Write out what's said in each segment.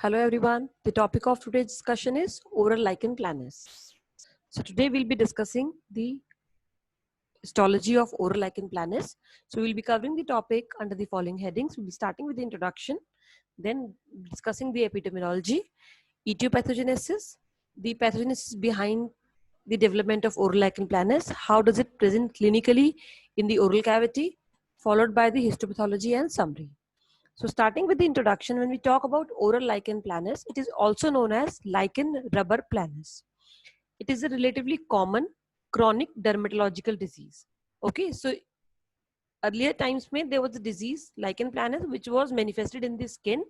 Hello everyone. The topic of today's discussion is oral lichen planus. So today we'll be discussing the histology of oral lichen planus. So we'll be covering the topic under the following headings. We'll be starting with the introduction, then discussing the epidemiology, etiopathogenesis, the pathogenesis behind the development of oral lichen planus, how does it present clinically in the oral cavity, followed by the histopathology and summary. So starting with the introduction, when we talk about oral lichen planus, it is also known as lichen rubber planus. It is a relatively common chronic dermatological disease. Okay, so earlier times में there was a disease lichen planus which was manifested in the skin.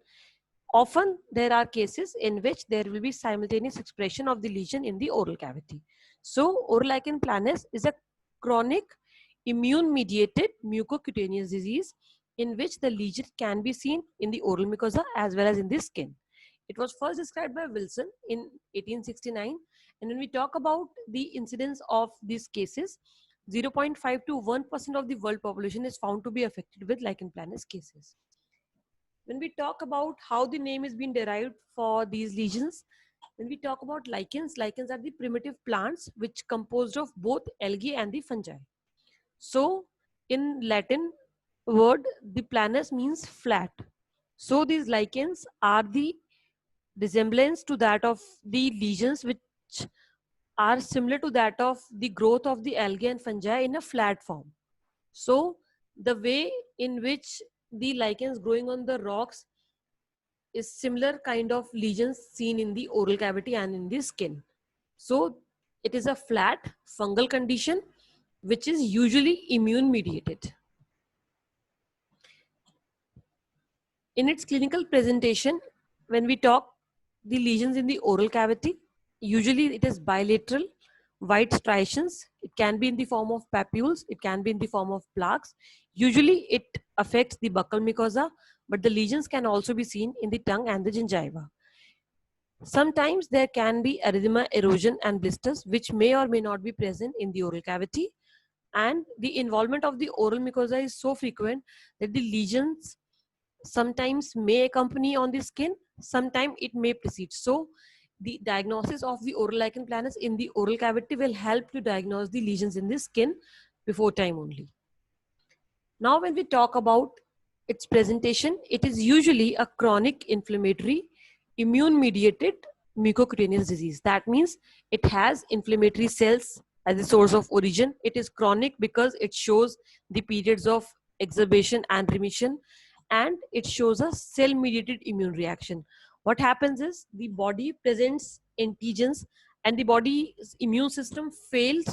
Often there are cases in which there will be simultaneous expression of the lesion in the oral cavity. So oral lichen planus is a chronic immune mediated mucocutaneous disease in which the lesion can be seen in the oral mucosa as well as in the skin. It was first described by Wilson in 1869, and when we talk about the incidence of these cases, 0.5 to 1% of the world population is found to be affected with lichen planus cases. When we talk about how the name is being derived for these lesions, when we talk about lichens, lichens are the primitive plants which composed of both algae and the fungi. So in Latin word, the planus means flat. So these lichens are the resemblance to that of the lesions which are similar to that of the growth of the algae and fungi in a flat form. So the way in which the lichens growing on the rocks is similar kind of lesions seen in the oral cavity and in the skin. So it is a flat fungal condition which is usually immune mediated. In its clinical presentation, when we talk the lesions in the oral cavity, usually it is bilateral, white striations. It can be in the form of papules, it can be in the form of plaques. Usually it affects the buccal mucosa, but the lesions can also be seen in the tongue and the gingiva. Sometimes there can be erythema, erosion and blisters which may or may not be present in the oral cavity, and the involvement of the oral mucosa is so frequent that the lesions sometimes may accompany on the skin, sometimes it may precede. So the diagnosis of the oral lichen planus in the oral cavity will help to diagnose the lesions in the skin before time only. Now when we talk about its presentation, it is usually a chronic inflammatory immune mediated mucocutaneous disease. That means it has inflammatory cells as a source of origin. It is chronic because it shows the periods of exacerbation and remission, and it shows a cell mediated immune reaction. What happens is the body presents antigens and the body's immune system fails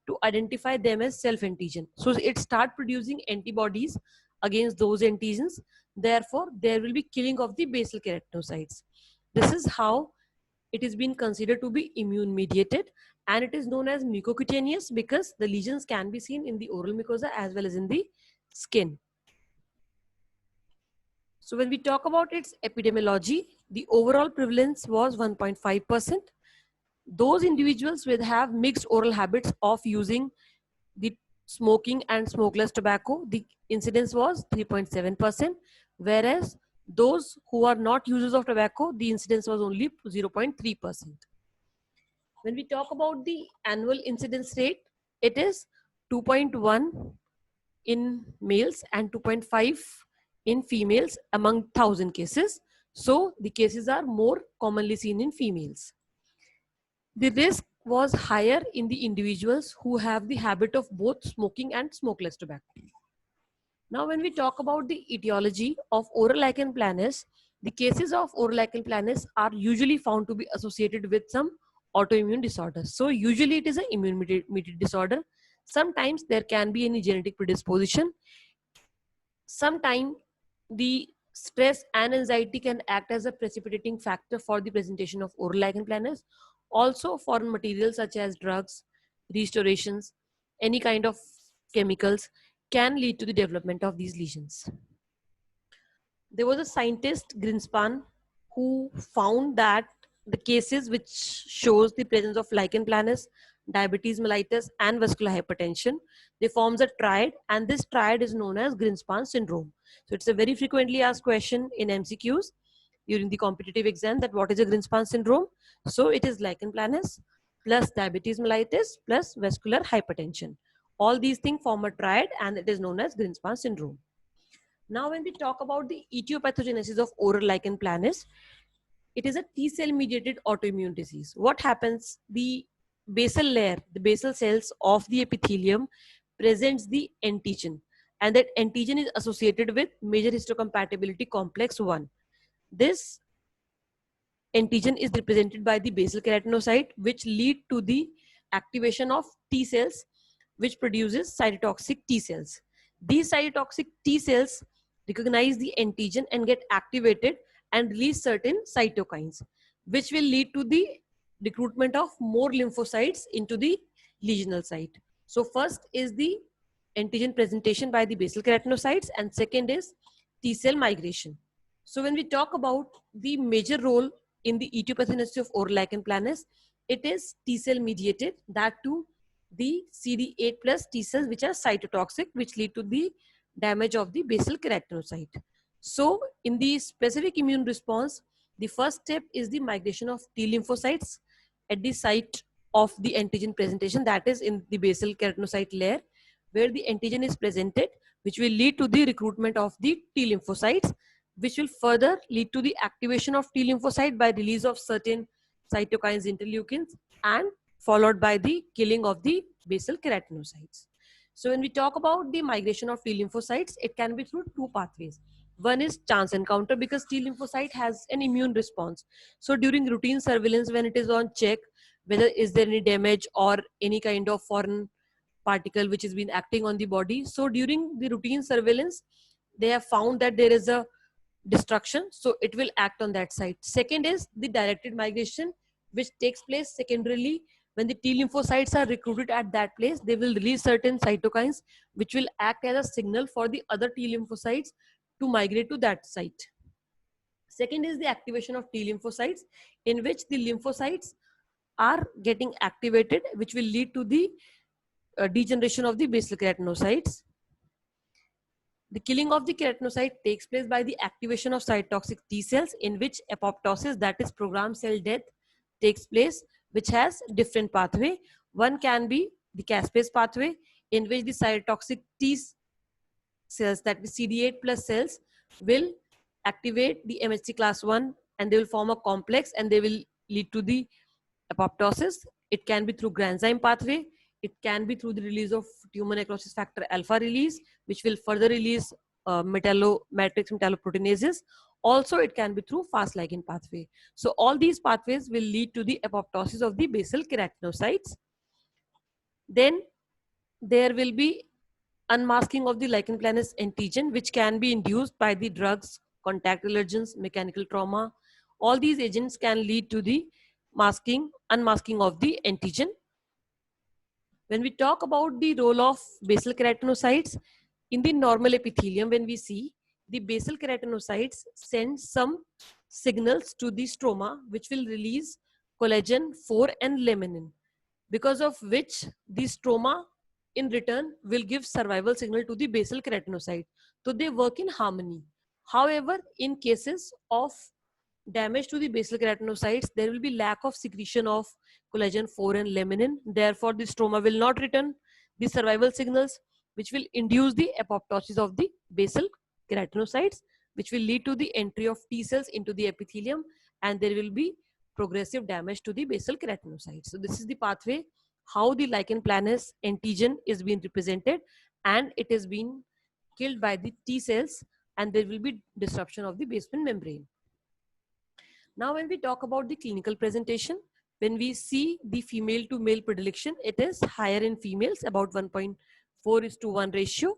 to identify them as self-antigen. So it start producing antibodies against those antigens. Therefore, there will be killing of the basal keratinocytes. This is how it is being considered to be immune mediated, and it is known as mucocutaneous because the lesions can be seen in the oral mucosa as well as in the skin. So when we talk about its epidemiology, the overall prevalence was 1.5%. Those individuals will have mixed oral habits of using the smoking and smokeless tobacco, the incidence was 3.7%, whereas those who are not users of tobacco, the incidence was only 0.3%. When we talk about the annual incidence rate, it is 2.1 in males and 2.5 in females among 1,000 cases. So the cases are more commonly seen in females. The risk was higher in the individuals who have the habit of both smoking and smokeless tobacco. Now, when we talk about the etiology of oral lichen planus, the cases of oral lichen planus are usually found to be associated with some autoimmune disorders. So usually it is an immune mediated disorder. Sometimes there can be any genetic predisposition. Sometimes the stress and anxiety can act as a precipitating factor for the presentation of oral lichen planus. Also, foreign materials such as drugs, restorations, any kind of chemicals can lead to the development of these lesions. There was a scientist, Greenspan, who found that the cases which shows the presence of lichen planus, diabetes mellitus, and vascular hypertension, they forms a triad, and this triad is known as Greenspan syndrome. So it's a very frequently asked question in MCQs. during the competitive exam that what is a Greenspan syndrome. So it is lichen planus plus diabetes mellitus plus vascular hypertension. All these things form a triad and it is known as Greenspan syndrome. Now when we talk about the etiopathogenesis of oral lichen planus, it is a T-cell mediated autoimmune disease. What happens? The basal layer, the basal cells of the epithelium presents the antigen, and that antigen is associated with major histocompatibility complex 1. This antigen is represented by the basal keratinocyte, which lead to the activation of T cells, which produces cytotoxic T cells. These cytotoxic T cells recognize the antigen and get activated and release certain cytokines, which will lead to the recruitment of more lymphocytes into the lesional site. So first is the antigen presentation by the basal keratinocytes, and second is T cell migration. So when we talk about the major role in the etiopathogenesis of oral lichen planus, it is T cell mediated, that too the CD8 plus T cells which are cytotoxic, which lead to the damage of the basal keratinocyte. So in the specific immune response, the first step is the migration of T lymphocytes at the site of the antigen presentation, that is in the basal keratinocyte layer, where the antigen is presented, which will lead to the recruitment of the T lymphocytes, which will further lead to the activation of T lymphocyte by release of certain cytokines, interleukins, and followed by the killing of the basal keratinocytes. So when we talk about the migration of T lymphocytes, it can be through two pathways. One is chance encounter, because T lymphocyte has an immune response. So during routine surveillance, when it is on check, whether is there any damage or any kind of foreign particle which has been acting on the body. So during the routine surveillance, they have found that there is a destruction, so it will act on that site. Second is the directed migration, which takes place secondarily. When the T lymphocytes are recruited at that place, they will release certain cytokines which will act as a signal for the other T lymphocytes to migrate to that site. Second is the activation of T lymphocytes, in which the lymphocytes are getting activated, which will lead to the degeneration of the basal keratinocytes. The killing of the keratinocyte takes place by the activation of cytotoxic T cells, in which apoptosis, that is programmed cell death, takes place, which has different pathway. One can be the caspase pathway, in which the cytotoxic T cells, that is CD8 plus cells, will activate the MHC class 1 and they will form a complex and they will lead to the apoptosis. It can be through granzyme pathway. It can be through the release of tumor necrosis factor alpha release, which will further release matrix metalloproteinases. Also, it can be through fast ligand pathway. So all these pathways will lead to the apoptosis of the basal keratinocytes. Then there will be unmasking of the lichen planus antigen, which can be induced by the drugs, contact allergens, mechanical trauma. All these agents can lead to the unmasking of the antigen. When we talk about the role of basal keratinocytes in the normal epithelium, when we see the basal keratinocytes send some signals to the stroma, which will release collagen 4 and laminin, because of which the stroma in return will give survival signal to the basal keratinocyte. So they work in harmony. However, in cases of damage to the basal keratinocytes, there will be lack of secretion of collagen 4 and laminin. Therefore, the stroma will not return the survival signals, which will induce the apoptosis of the basal keratinocytes, which will lead to the entry of T cells into the epithelium, and there will be progressive damage to the basal keratinocytes. So this is the pathway how the lichen planus antigen is being represented, and it is being killed by the T cells, and there will be disruption of the basement membrane. Now, when we talk about the clinical presentation, when we see the female to male predilection, it is higher in females, about 1.4:1 ratio.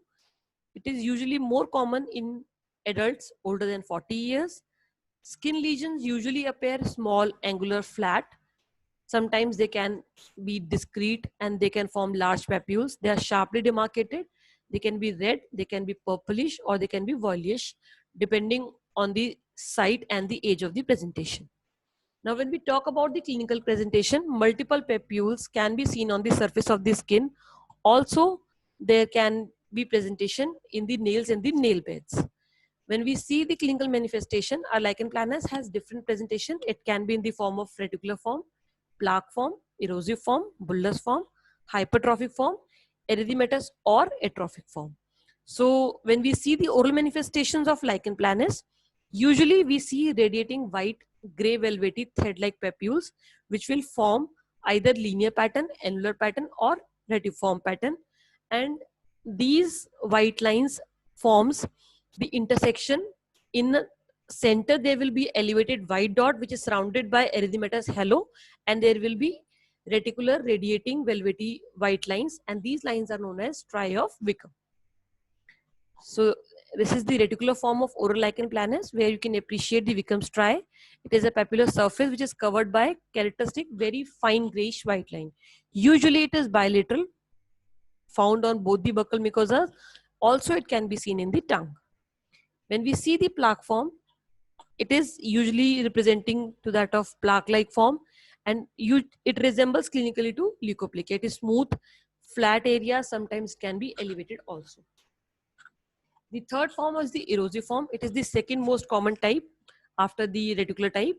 It is usually more common in adults older than 40 years. Skin lesions usually appear small, angular, flat. Sometimes they can be discrete and they can form large papules. They are sharply demarcated. They can be red, they can be purplish, or they can be voilish, depending on the site and the age of the presentation. Now, when we talk about the clinical presentation, multiple papules can be seen on the surface of the skin. Also, there can be presentation in the nails and the nail beds. When we see the clinical manifestation, our lichen planus has different presentation. It can be in the form of reticular form, plaque form, erosive form, bullous form, hypertrophic form, erythematous or atrophic form. So when we see the oral manifestations of lichen planus, usually we see radiating white, gray velvety thread-like papules, which will form either linear pattern, annular pattern or retiform pattern. And these white lines forms the intersection. In the center there will be elevated white dot which is surrounded by erythematous halo, and there will be reticular radiating velvety white lines, and these lines are known as striae of Wickham. So this is the reticular form of oral lichen planus, where you can appreciate the Wickham striae. It is a papular surface which is covered by characteristic very fine grayish white line. Usually it is bilateral, found on both the buccal mucosas. Also it can be seen in the tongue. When we see the plaque form, it is usually representing to that of plaque-like form, and it resembles clinically to leukoplakia. It is smooth, flat area, sometimes can be elevated also. The third form is the erosive form. It is the second most common type after the reticular type,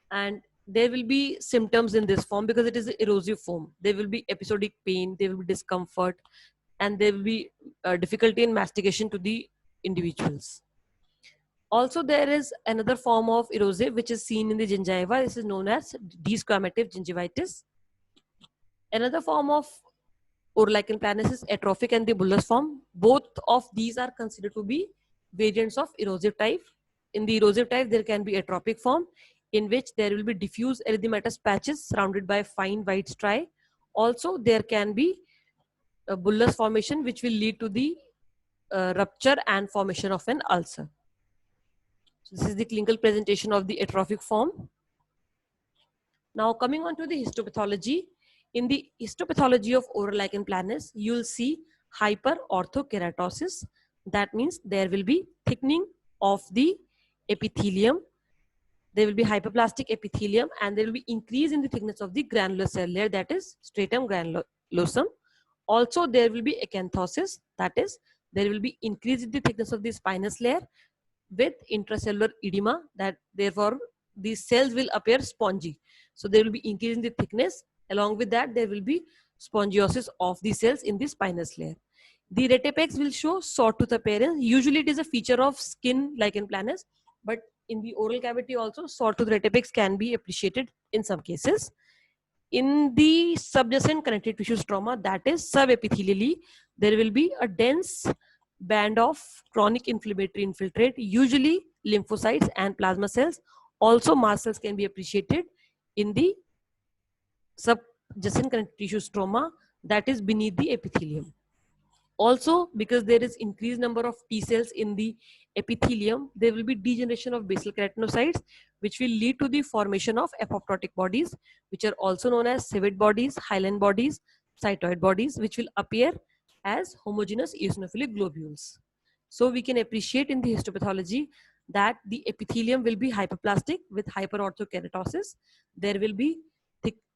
and there will be symptoms in this form because it is the erosive form. There will be episodic pain, there will be discomfort, and there will be difficulty in mastication to the individuals. Also, there is another form of erosive which is seen in the gingiva. This is known as desquamative gingivitis. Another form of oral lichen planus is atrophic and the bullous form. Both of these are considered to be variants of erosive type. In the erosive type, there can be atrophic form in which there will be diffuse erythematous patches surrounded by fine white striae. Also, there can be a bullous formation which will lead to the rupture and formation of an ulcer. So this is the clinical presentation of the atrophic form. Now coming on to the histopathology. In the histopathology of oral lichen planus, you will see hyperorthokeratosis. That means there will be thickening of the epithelium. There will be hyperplastic epithelium, and there will be increase in the thickness of the granular cell layer, that is stratum granulosum. Also, there will be acanthosis, that is there will be increase in the thickness of the spinous layer with intracellular edema, that therefore these cells will appear spongy. So there will be increase in the thickness. Along with that, there will be spongiosis of the cells in the spinous layer. The retapex will show sawtooth appearance. Usually it is a feature of skin lichen planus, but in the oral cavity also sawtooth retapex can be appreciated in some cases. In the subjacent connective tissue stroma, that is subepithelially, there will be a dense band of chronic inflammatory infiltrate, usually lymphocytes and plasma cells. Also mast cells can be appreciated in the subjacent connective tissue stroma, that is beneath the epithelium. Also, because there is increased number of T cells in the epithelium, there will be degeneration of basal keratinocytes, which will lead to the formation of apoptotic bodies, which are also known as civet bodies, hyaline bodies, cytoid bodies, which will appear as homogeneous eosinophilic globules. So we can appreciate in the histopathology that the epithelium will be hyperplastic with hyperorthokeratosis. There will be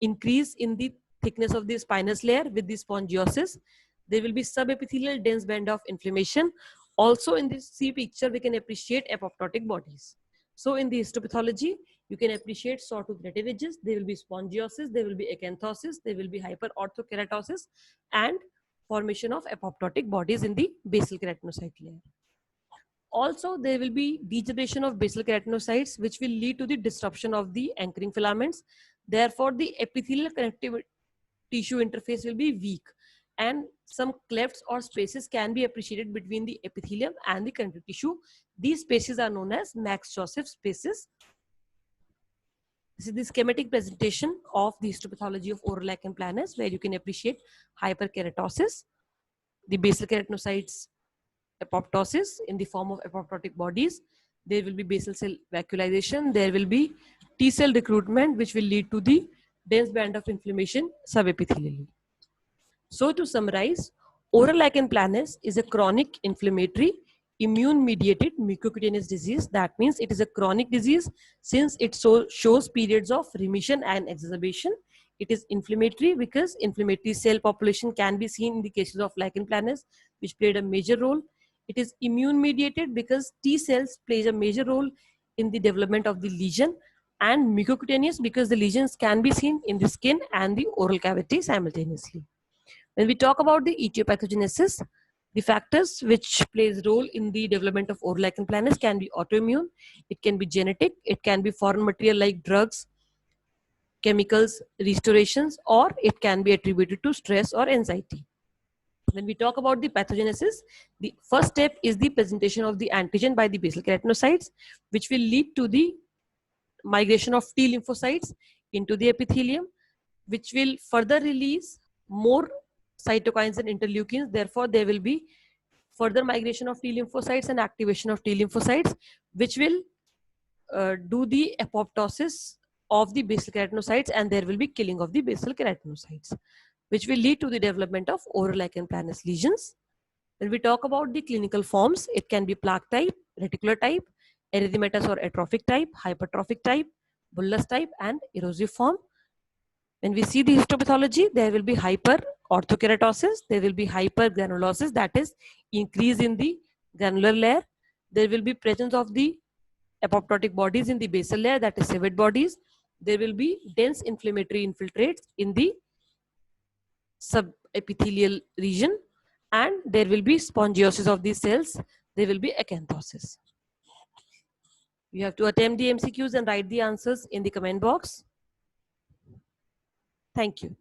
increase in the thickness of the spinous layer with the spongiosis. There will be subepithelial dense band of inflammation. Also in this C picture, we can appreciate apoptotic bodies. So in the histopathology, you can appreciate sawtooth retividges. There will be spongiosis, there will be acanthosis, there will be hyperorthokeratosis, and formation of apoptotic bodies in the basal keratinocyte layer. Also, there will be degeneration of basal keratinocytes, which will lead to the disruption of the anchoring filaments. Therefore, the epithelial connective tissue interface will be weak, and some clefts or spaces can be appreciated between the epithelium and the connective tissue. These spaces are known as Max-Joseph spaces. This is the schematic presentation of the histopathology of oral lichen planus, where you can appreciate hyperkeratosis, the basal keratinocytes apoptosis in the form of apoptotic bodies. There will be basal cell vacuolization. There will be T cell recruitment, which will lead to the dense band of inflammation subepithelially. So to summarize, oral lichen planus is a chronic inflammatory immune-mediated mucocutaneous disease. That means it is a chronic disease since it shows periods of remission and exacerbation. It is inflammatory because inflammatory cell population can be seen in the cases of lichen planus, which played a major role. It is immune mediated because T cells plays a major role in the development of the lesion, and mucocutaneous because the lesions can be seen in the skin and the oral cavity simultaneously. When we talk about the etiopathogenesis, the factors which plays role in the development of oral lichen planus can be autoimmune, it can be genetic, it can be foreign material like drugs, chemicals, restorations, or it can be attributed to stress or anxiety. When we talk about the pathogenesis, the first step is the presentation of the antigen by the basal keratinocytes, which will lead to the migration of T lymphocytes into the epithelium, which will further release more cytokines and interleukins. Therefore, there will be further migration of T lymphocytes and activation of T lymphocytes, which will do the apoptosis of the basal keratinocytes, and there will be killing of the basal keratinocytes, which will lead to the development of oral lichen planus lesions. When we talk about the clinical forms, it can be plaque type, reticular type, erythematous or atrophic type, hypertrophic type, bullous type, and erosive form. When we see the histopathology, there will be hyperorthokeratosis, there will be hypergranulosis, that is increase in the granular layer. There will be presence of the apoptotic bodies in the basal layer, that is severed bodies. There will be dense inflammatory infiltrates in the subepithelial region, and there will be spongiosis of these cells. There will be acanthosis. You have to attempt the MCQs and write the answers in the comment box. Thank you.